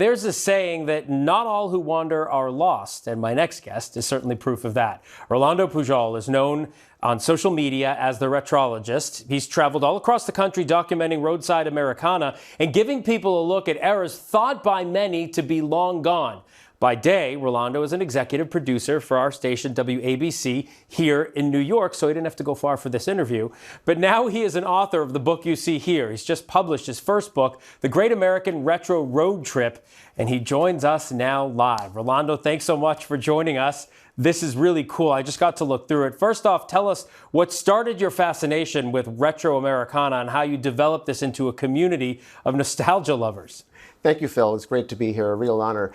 There's a saying that not all who wander are lost, and my next guest is certainly proof of that. Rolando Pujol is known on social media as the Retrologist. He's traveled all across the country documenting roadside Americana and giving people a look at eras thought by many to be long gone. By day, Rolando is an executive producer for our station WABC here in New York, so he didn't have to go far for this interview. But now he is an author of the book you see here. He's just published his first book, The Great American Retro Roadtrip, and he joins us now live. Rolando, thanks so much for joining us. This is really cool. I just got to look through it. First off, tell us what started your fascination with retro Americana and how you developed this into a community of nostalgia lovers. Thank you, Phil. It's great to be here. A real honor.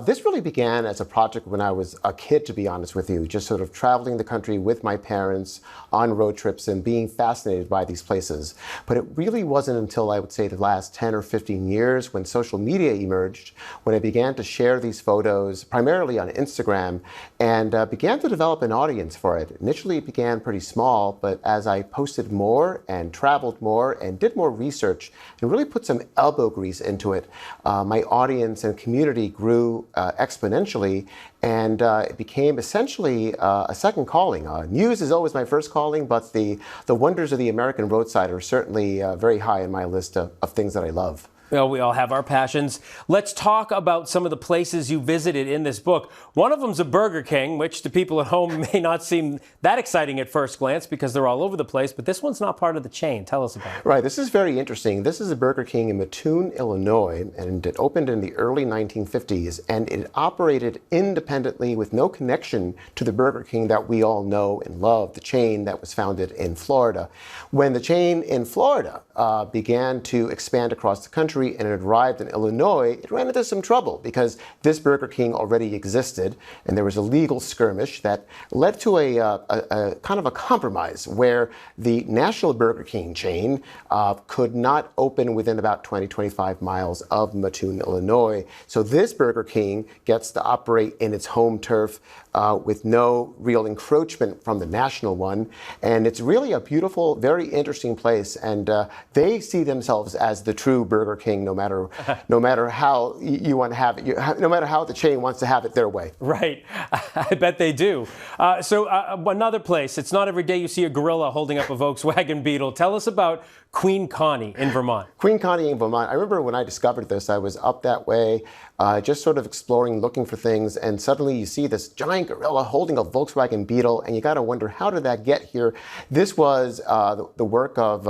This really began as a project when I was a kid, to be honest with you, just sort of traveling the country with my parents on road trips and being fascinated by these places. But it really wasn't until, I would say, the last 10 or 15 years when social media emerged, when I began to share these photos, primarily on Instagram, and began to develop an audience for it. Initially, it began pretty small, but as I posted more and traveled more and did more research and really put some elbow grease into it, my audience and community grew exponentially, and it became essentially a second calling. News is always my first calling, but the wonders of the American roadside are certainly very high in my list of things that I love. Well, we all have our passions. Let's talk about some of the places you visited in this book. One of them's a Burger King, which to people at home may not seem that exciting at first glance because they're all over the place, but this one's not part of the chain. Tell us about it. Right, this is very interesting. This is a Burger King in Mattoon, Illinois, and it opened in the early 1950s, and it operated independently with no connection to the Burger King that we all know and love, the chain that was founded in Florida. When the chain in Florida began to expand across the country, and it arrived in Illinois, it ran into some trouble because this Burger King already existed, and there was a legal skirmish that led to a kind of a compromise where the national Burger King chain could not open within about 20-25 miles of Mattoon, Illinois. So this Burger King gets to operate in its home turf with no real encroachment from the national one. And it's really a beautiful, very interesting place. And they see themselves as the true Burger King, no matter how you want to have it, no matter how the chain wants to have it their way. Right. I bet they do. So another place, it's not every day you see a gorilla holding up a Volkswagen Beetle. Tell us about Queen Connie in Vermont. Queen Connie in Vermont. I remember when I discovered this, I was up that way, just sort of exploring, looking for things, and suddenly you see this giant gorilla holding a Volkswagen Beetle, and you got to wonder, how did that get here? This was the work of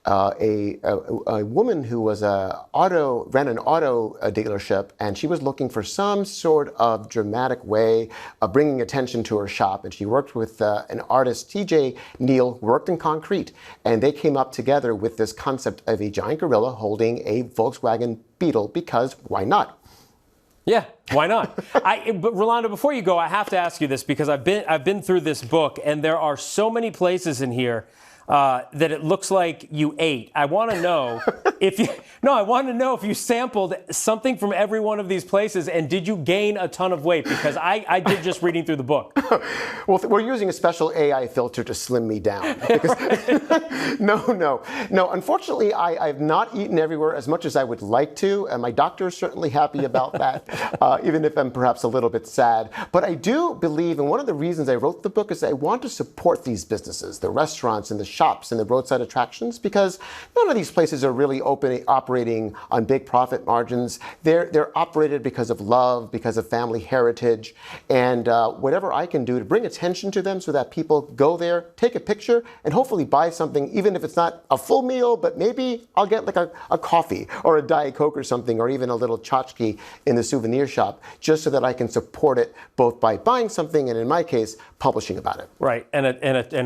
a woman who was ran an auto dealership, and she was looking for some sort of dramatic way of bringing attention to her shop, and she worked with an artist, TJ Neal, who worked in concrete, and they came up together with this concept of a giant gorilla holding a Volkswagen Beetle, because why not? Yeah, why not? But Rolando, before you go, I have to ask you this because I've been through this book, and there are so many places in here that it looks like you ate. I want to know if you sampled something from every one of these places, and did you gain a ton of weight? Because I did just reading through the book. Well, we're using a special AI filter to slim me down. Because no. Unfortunately, I've not eaten everywhere as much as I would like to, and my doctor is certainly happy about that, even if I'm perhaps a little bit sad. But I do believe, and one of the reasons I wrote the book is I want to support these businesses, the restaurants and the shops and the roadside attractions, because none of these places are really operating on big profit margins. They're operated because of love, because of family heritage, and whatever I can do to bring attention to them so that people go there, take a picture, and hopefully buy something, even if it's not a full meal, but maybe I'll get like a coffee or a Diet Coke or something, or even a little tchotchke in the souvenir shop, just so that I can support it both by buying something and, in my case, publishing about it. Right, and a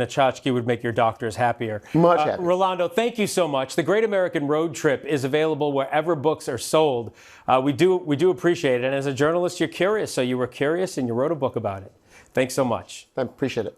tchotchke would make your doctors happier. Much happier. Rolando, thank you so much. The Great American Road Trip is available wherever books are sold. We do appreciate it. And as a journalist, you're curious. So you were curious and you wrote a book about it. Thanks so much. I appreciate it.